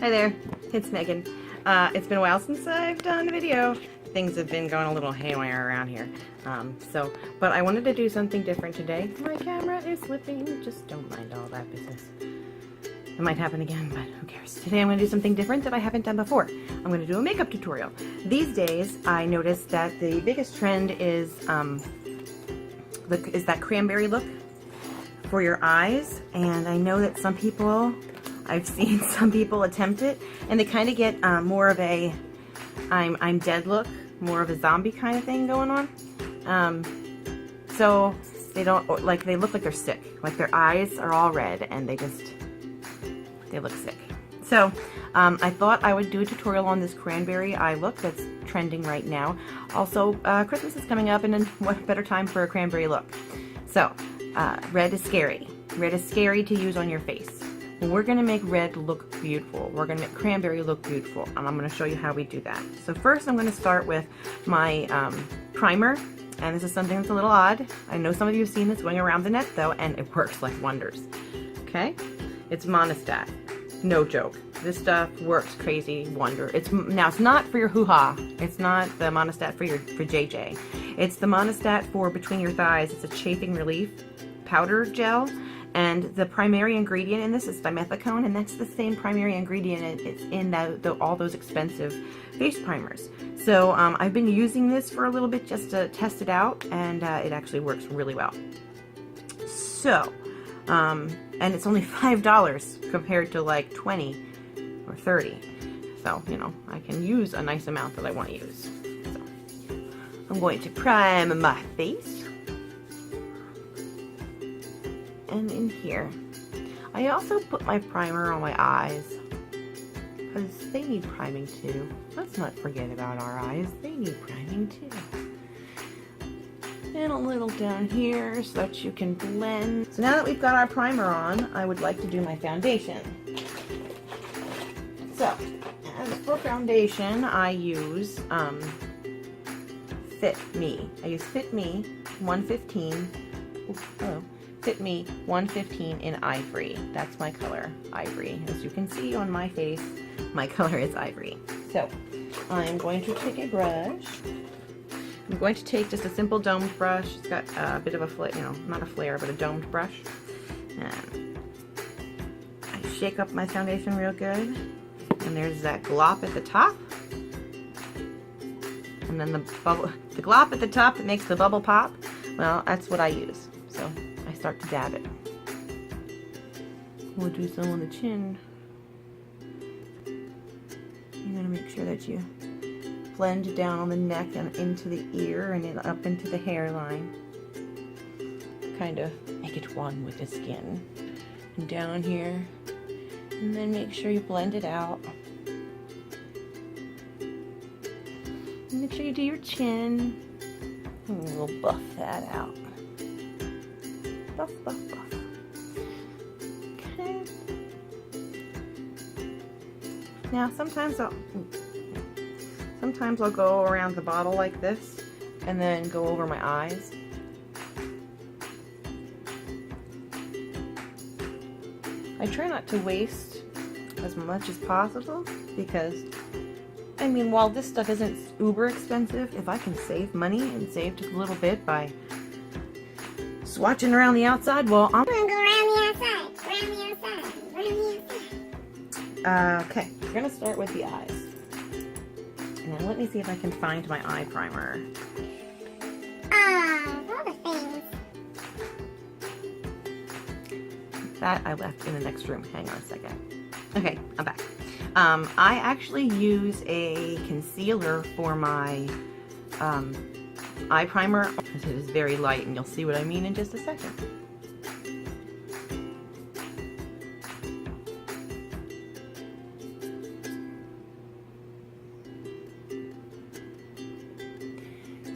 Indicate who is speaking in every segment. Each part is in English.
Speaker 1: Hi there, it's Megan. It's been a while since I've done a video. Things have been going a little haywire around here. But I wanted to do something different today. My camera is slipping, just don't mind all that business. It might happen again, but who cares? Today I'm going to do something different that I haven't done before. I'm going to do a makeup tutorial. These days, I noticed that the biggest trend is that cranberry look for your eyes, and I know that some people, I've seen some people attempt it, and they kind of get more of a I'm dead look, more of a zombie kind of thing going on. So they don't, like, they look like they're sick, like their eyes are all red and they look sick. So I thought I would do a tutorial on this cranberry eye look that's trending right now. Also, Christmas is coming up, and then what better time for a cranberry look? So red is scary. Red is scary to use on your face. We're going to make red look beautiful. We're going to make cranberry look beautiful, and I'm going to show you how we do that. So first I'm going to start with my primer, and this is something that's a little odd. I know some of you have seen this going around the net though, and it works like wonders. Okay? It's monostat. No joke. This stuff works crazy wonder. Now it's not for your hoo-ha. It's not the monostat for JJ. It's the monostat for between your thighs. It's a chafing relief powder gel. And the primary ingredient in this is dimethicone, and that's the same primary ingredient it's in all those expensive face primers. So I've been using this for a little bit just to test it out, and it actually works really well. So, and it's only $5 compared to like $20 or $30. So, you know, I can use a nice amount that I want to use. So, I'm going to prime my face. And in here, I also put my primer on my eyes because they need priming too. Let's not forget about our eyes. They need priming too. And a little down here so that you can blend. So now that we've got our primer on, I would like to do my foundation. So, as for foundation, I use Fit Me. I use Fit Me 115. Ooh, hello. Fit Me 115 in ivory. That's my color, ivory. As you can see on my face, my color is ivory. So I'm going to take a brush. I'm going to take just a simple domed brush. It's got a bit of a flare, you know, not a flare, but a domed brush. And I shake up my foundation real good. And there's that glop at the top. And then the glop at the top that makes the bubble pop. Well, that's what I use. So I start to dab it. We'll do some on the chin. You're going to make sure that you blend down on the neck and into the ear and then up into the hairline. Kind of make it one with the skin. And down here. And then make sure you blend it out. And make sure you do your chin. And we'll buff that out. Buff, buff, buff. Okay. Now sometimes I'll go around the bottle like this and then go over my eyes. I try not to waste as much as possible because, I mean, while this stuff isn't uber expensive, if I can save money and save just a little bit by swatching around the outside, well, I'm gonna go around the outside, around the outside, around the outside. Okay, we're gonna start with the eyes. And then let me see if I can find my eye primer. All the things. That I left in the next room. Hang on a second. Okay, I'm back. I actually use a concealer for my eye primer because it is very light, and you'll see what I mean in just a second.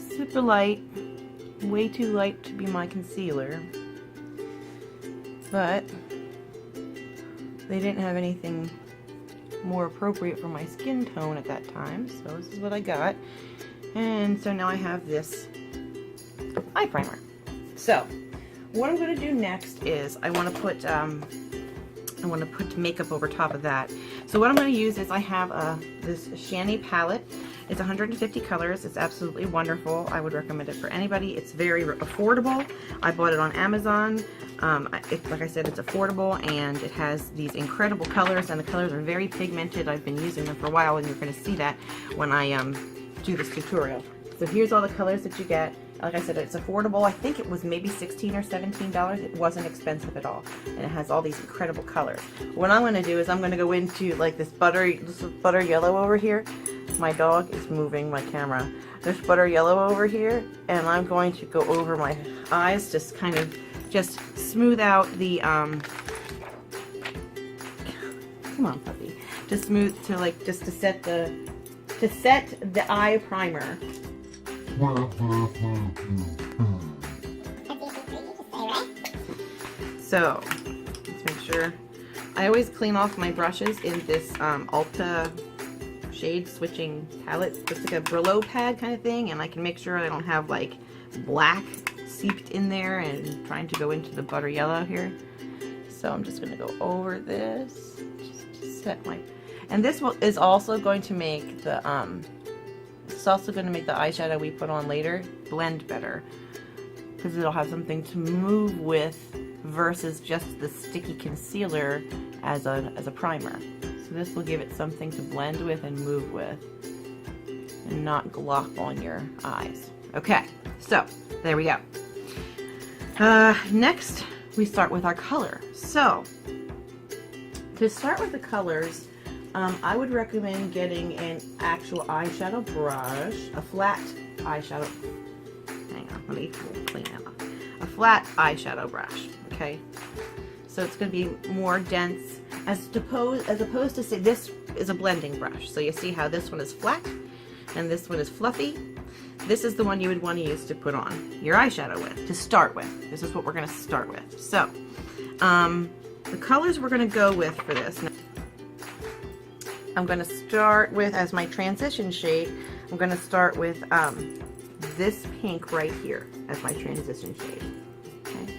Speaker 1: Super light, way too light to be my concealer, but they didn't have anything more appropriate for my skin tone at that time, so this is what I got. And so now I have this eye primer. So what I'm going to do next is I want to put I want to put makeup over top of that. So what I'm going to use is I have this Shani palette. It's 150 colors. It's absolutely wonderful. I would recommend it for anybody. It's very affordable. I bought it on Amazon. Like I said, it's affordable, and it has these incredible colors, and the colors are very pigmented. I've been using them for a while, and you're going to see that when I do this tutorial. So here's all the colors that you get. Like I said, it's affordable. I think it was maybe $16 or $17. It wasn't expensive at all. And it has all these incredible colors. What I'm going to do is I'm going to go into like this butter yellow over here. My dog is moving my camera. There's butter yellow over here, and I'm going to go over my eyes, just kind of just smooth out the come on, puppy. To smooth to set the eye primer. So let's make sure. I always clean off my brushes in this Ulta shade switching palette. It's like a Brillo pad kind of thing, and I can make sure I don't have like black seeped in there and trying to go into the butter yellow here. So I'm just going to go over this, just to set my, and this is also going to make the eyeshadow we put on later blend better, because it'll have something to move with versus just the sticky concealer as a primer. So this will give it something to blend with and move with, and not glop on your eyes. Okay, so there we go. Next, we start with our color. So to start with the colors, I would recommend getting an actual eyeshadow brush, a flat eyeshadow. Hang on, let me clean that up. A flat eyeshadow brush. Okay, so it's going to be more dense, as opposed to say this is a blending brush. So you see how this one is flat and this one is fluffy. This is the one you would want to use to put on your eyeshadow with, to start with. This is what we're going to start with. So the colors we're going to go with for this, I'm going to start with, as my transition shade, I'm going to start with this pink right here as my transition shade. Okay.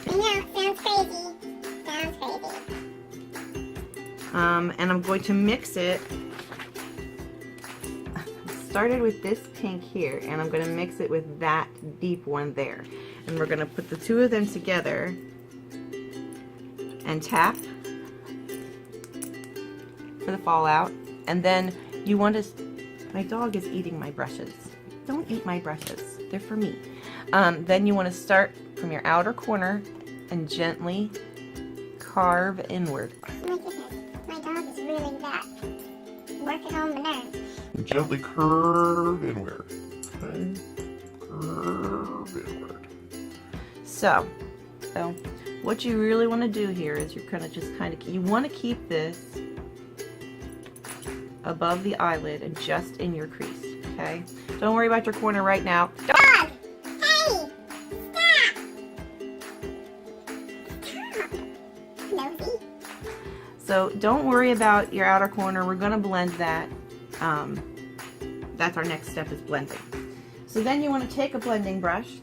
Speaker 2: I know, sounds crazy. Sounds crazy.
Speaker 1: And I'm going to mix it. Started with this pink here, and I'm going to mix it with that deep one there. And we're going to put the two of them together and tap for the fallout. And then you want to, my dog is eating my brushes. Don't eat my brushes, they're for me. Then you want to start from your outer corner and gently carve inward.
Speaker 2: Oh my goodness, my dog is really that. Working on the nerves.
Speaker 3: Gently curve inward. Okay. Curve inward.
Speaker 1: So what you really want to do here is you're gonna just you want to keep this above the eyelid and just in your crease. Okay. Don't worry about your corner right now.
Speaker 2: Dog! Hey! Stop! Stop! Nosy.
Speaker 1: So don't worry about your outer corner. We're gonna blend that. That's our next step, is blending. So then you want to take a blending brush,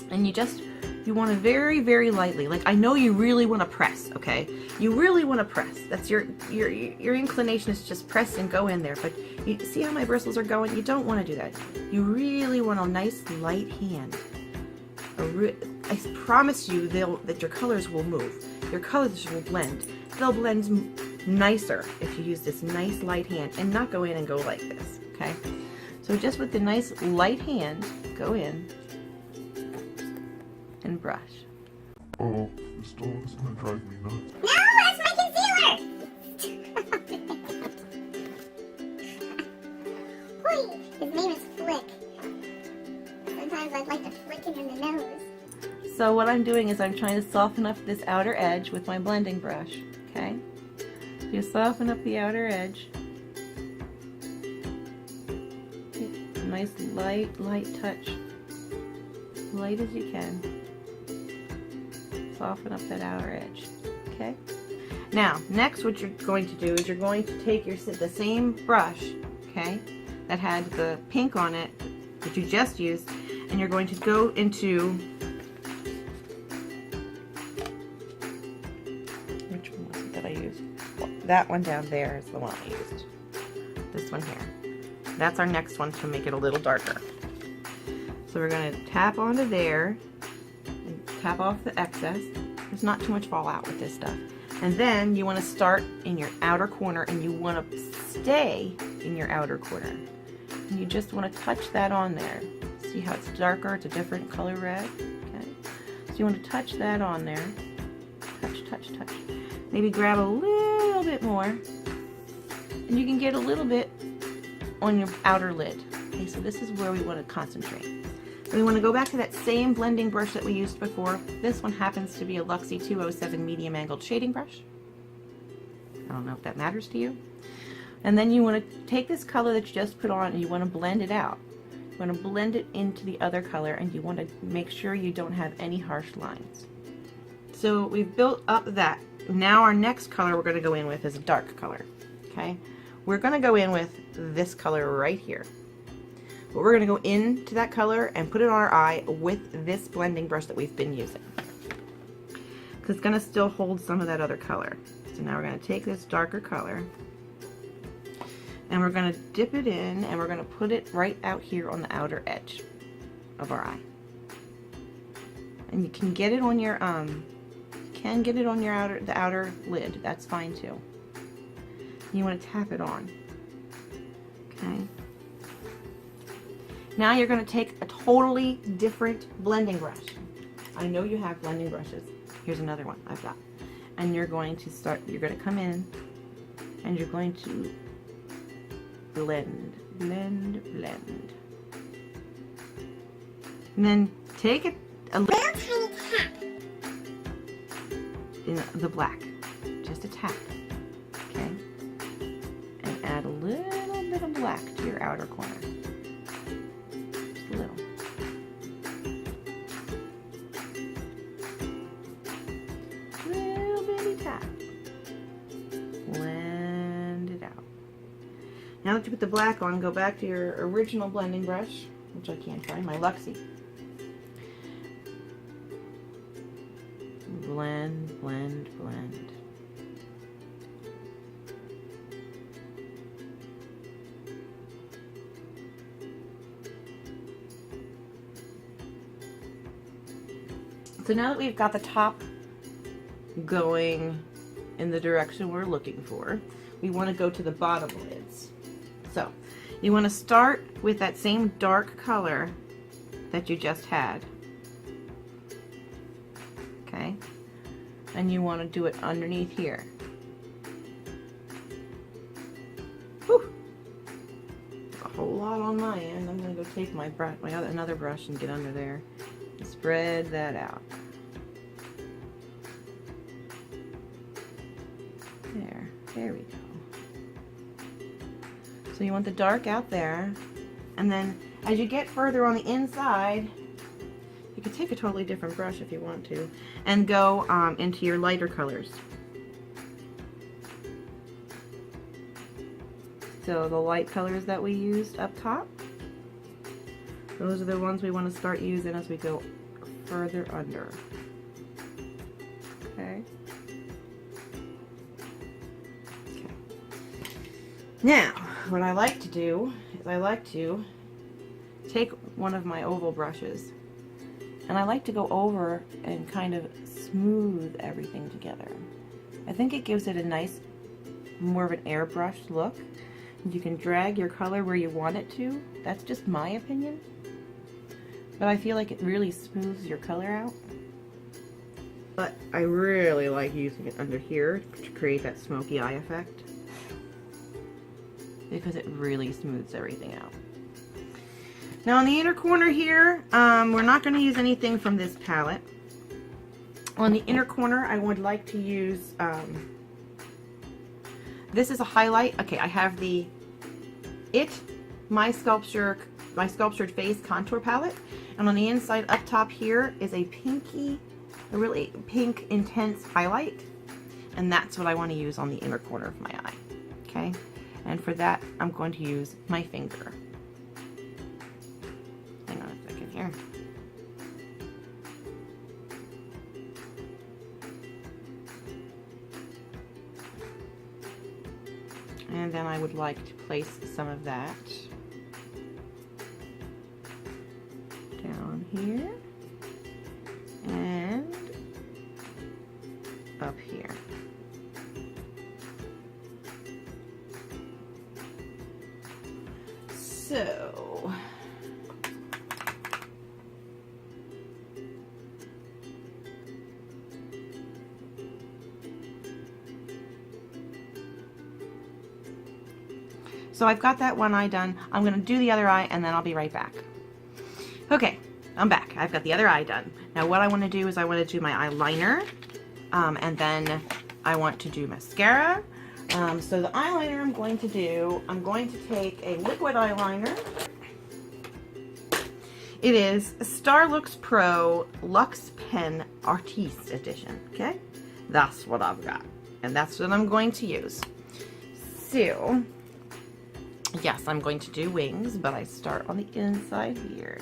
Speaker 1: and you want to very, very lightly, like I know you really want to press, okay? You really want to press. That's your inclination is just press and go in there, but you see how my bristles are going? You don't want to do that. You really want a nice light hand. I promise you that your colors will move. Your colors will blend. They'll blend nicer if you use this nice light hand and not go in and go like this, okay? So just with the nice light hand, go in and brush.
Speaker 3: Oh, this dog's gonna drive me nuts.
Speaker 2: No, that's my concealer! Boy, his name is Flick. Sometimes I'd like to flick him in the nose.
Speaker 1: So what I'm doing is I'm trying to soften up this outer edge with my blending brush, okay? So you soften up the outer edge. Take a nice light touch. Light as you can. Soften up that outer edge, okay? Now, next what you're going to do is you're going to take the same brush, okay, that had the pink on it that you just used, and you're going to go into that one down there is the one I used. This one here. That's our next one to make it a little darker. So we're going to tap onto there and tap off the excess. There's not too much fallout with this stuff. And then you want to start in your outer corner, and you want to stay in your outer corner. And you just want to touch that on there. See how it's darker? It's a different color red. Okay. So you want to touch that on there. Touch, touch, touch. Maybe grab a little bit more. And you can get a little bit on your outer lid. Okay, so this is where we want to concentrate. And we want to go back to that same blending brush that we used before. This one happens to be a Luxie 207 medium angled shading brush. I don't know if that matters to you. And then you want to take this color that you just put on and you want to blend it out. You want to blend it into the other color, and you want to make sure you don't have any harsh lines. So we've built up that. Now our next color we're going to go in with is a dark color. Okay, we're going to go in with this color right here. But we're going to go into that color and put it on our eye with this blending brush that we've been using. Because it's going to still hold some of that other color. So now we're going to take this darker color and we're going to dip it in, and we're going to put it right out here on the outer edge of our eye. And you can get it on your the outer lid. That's fine too. You want to tap it on. Okay. Now you're going to take a totally different blending brush. I know you have blending brushes. Here's another one I've got. And you're going to come in and you're going to blend, blend, blend. And then take a little
Speaker 2: tiny tap.
Speaker 1: In the black. Just a tap. Okay? And add a little bit of black to your outer corner. Just a little. Little bitty tap. Blend it out. Now that you put the black on, go back to your original blending brush, which I can't find, my Luxie. Blend, blend, blend. So now that we've got the top going in the direction we're looking for, we want to go to the bottom lids. So you want to start with that same dark color that you just had. Okay? And you want to do it underneath here. Whew. A whole lot on my end. I'm going to go take my brush, another brush, and get under there and spread that out. There we go. So you want the dark out there, and then as you get further on the inside, you can take a totally different brush if you want to, and go into your lighter colors. So the light colors that we used up top, those are the ones we want to start using as we go further under. Okay. Now, what I like to do is I like to take one of my oval brushes, and I like to go over and kind of smooth everything together. I think it gives it a nice, more of an airbrush look. You can drag your color where you want it to. That's just my opinion. But I feel like it really smooths your color out. But I really like using it under here to create that smoky eye effect, because it really smooths everything out. Now on the inner corner here, we're not going to use anything from this palette. On the inner corner, I would like to use, this is a highlight. Okay, I have the My Sculptured Face Contour Palette. And on the inside up top here is a really pink intense highlight. And that's what I want to use on the inner corner of my eye. Okay? And for that, I'm going to use my finger. Hang on a second here. And then I would like to place some of that down here and up here. So I've got that one eye done. I'm going to do the other eye and then I'll be right back. Okay, I'm back. I've got the other eye done. Now what I want to do is I want to do my eyeliner and then I want to do mascara. So the eyeliner I'm going to take a liquid eyeliner. It is Starlux Pro Luxe Pen Artiste Edition, okay? That's what I've got, and that's what I'm going to use. So, yes, I'm going to do wings, but I start on the inside here.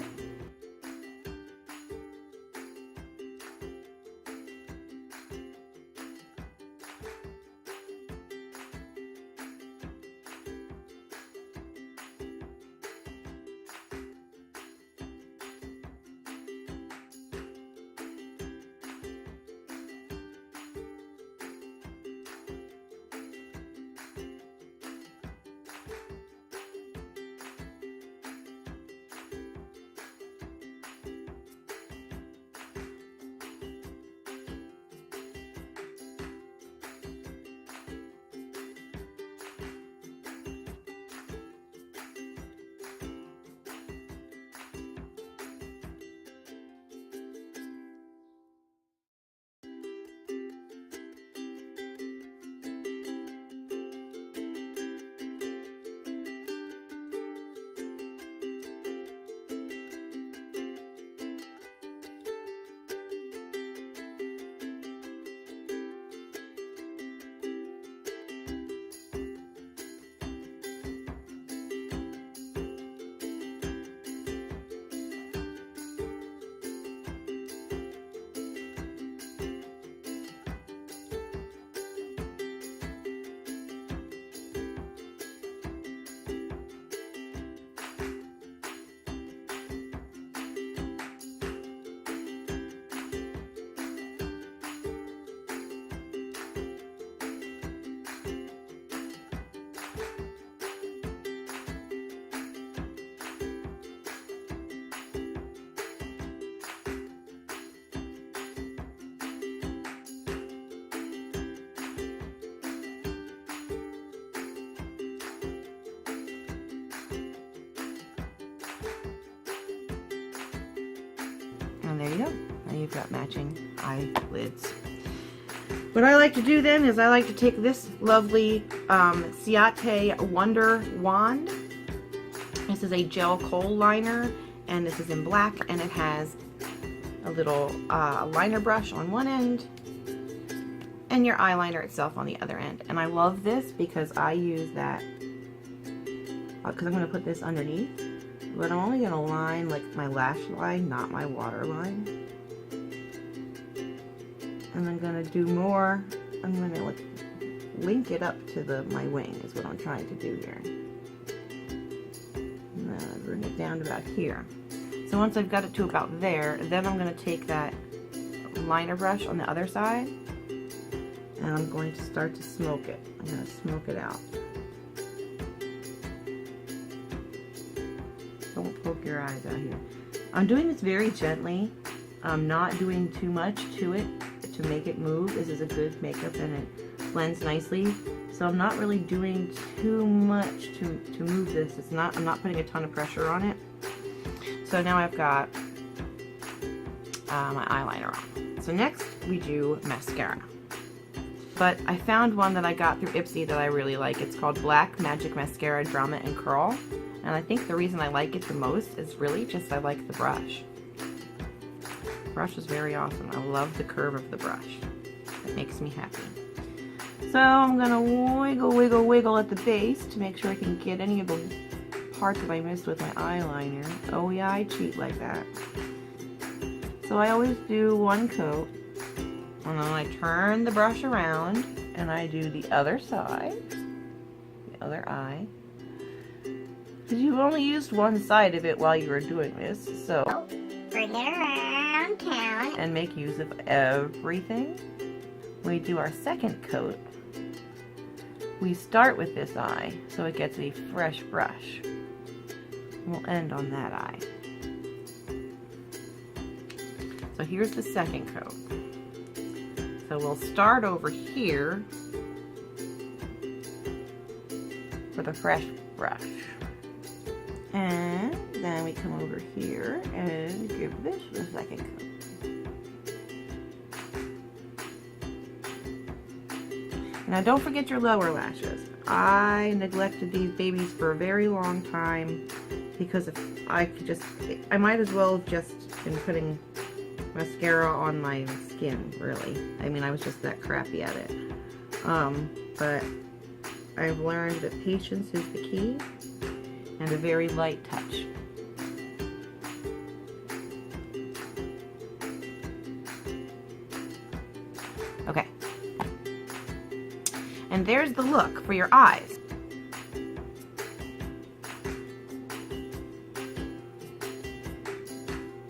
Speaker 1: And there you go. Now you've got matching eyelids. What I like to do then is I like to take this lovely Ciate Wonder Wand. This is a gel kohl liner, and this is in black, and it has a little liner brush on one end and your eyeliner itself on the other end. And I love this because I use that because I'm going to put this underneath, but I'm only going to line like my lash line, not my water line. And I'm going to do more. I'm going to like link it up to my wing is what I'm trying to do here. And then bring it down to about here. So once I've got it to about there, then I'm going to take that liner brush on the other side and I'm going to start to smoke it. I'm going to smoke it out. Don't poke your eyes out here. I'm doing this very gently. I'm not doing too much to it to make it move. This is a good makeup and it blends nicely. So I'm not really doing too much to move this. I'm not putting a ton of pressure on it. So now I've got my eyeliner on. So next we do mascara. But I found one that I got through Ipsy that I really like. It's called Black Magic Mascara Drama and Curl. And I think the reason I like it the most is really just I like the brush. The brush is very awesome. I love the curve of the brush. It makes me happy. So I'm going to wiggle, wiggle, wiggle at the base to make sure I can get any of the parts that I missed with my eyeliner. Oh yeah, I cheat like that. So I always do one coat, and then I turn the brush around, and I do the other side. The other eye. Because you only used one side of it while you were doing this, so
Speaker 2: bring it around town.
Speaker 1: and make use of everything. When we do our second coat, we start with this eye so it gets a fresh brush. We'll end on that eye. So here's the second coat. So we'll start over here with a fresh brush. And then we come over here and give this the second coat. Now don't forget your lower lashes. I neglected these babies for a very long time because if I might as well just been putting mascara on my skin, really. I mean, I was just that crappy at it. But I've learned that patience is the key and a very light touch. Okay. And there's the look for your eyes.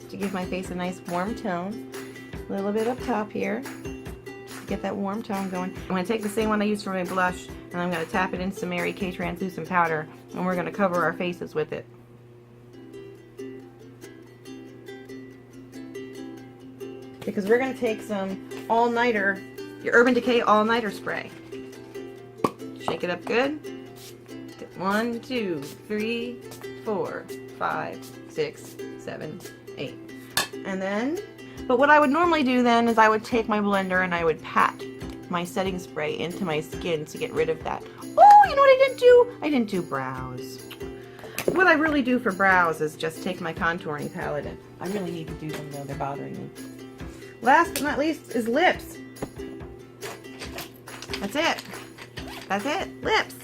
Speaker 1: To give my face a nice warm tone. A little bit up top here. Just to get that warm tone going. I'm going to take the same one I used for my blush and I'm going to tap it in some Mary Kay translucent powder and we're going to cover our faces with it. Because we're going to take some all-nighter, your Urban Decay all-nighter spray. Shake it up good. 1, 2, 3, 4, 5, 6, 7, 8. And then, but what I would normally do then is I would take my blender and I would pat my setting spray into my skin to get rid of that. Oh, you know what I didn't do? I didn't do brows. What I really do for brows is just take my contouring palette and I really need to do them though, they're bothering me. Last but not least is lips. That's it. That's it, lips.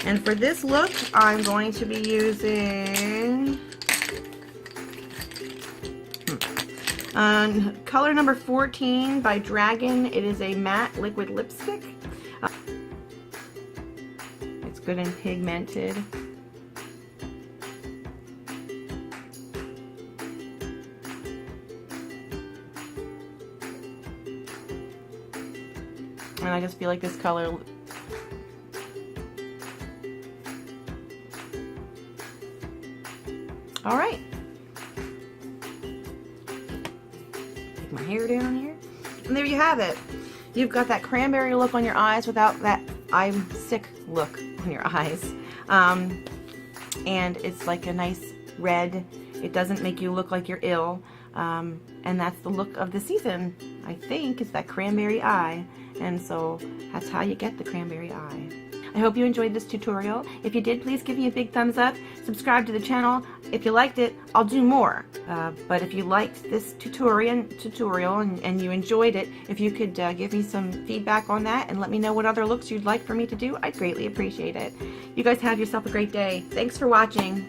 Speaker 1: And for this look, I'm going to be using color number 14 by Dragon. It is a matte liquid lipstick. It's good and pigmented. And I just feel like this color all right. Take my hair down here. And there you have it. You've got that cranberry look on your eyes without that I'm sick look on your eyes. And it's like a nice red. It doesn't make you look like you're ill. And that's the look of the season, I think. It's that cranberry eye. And so that's how you get the cranberry eye. I hope you enjoyed this tutorial. If you did, please give me a big thumbs up. Subscribe to the channel. If you liked it, I'll do more. But if you liked this tutorial and you enjoyed it, if you could give me some feedback on that and let me know what other looks you'd like for me to do, I'd greatly appreciate it. You guys have yourself a great day. Thanks for watching.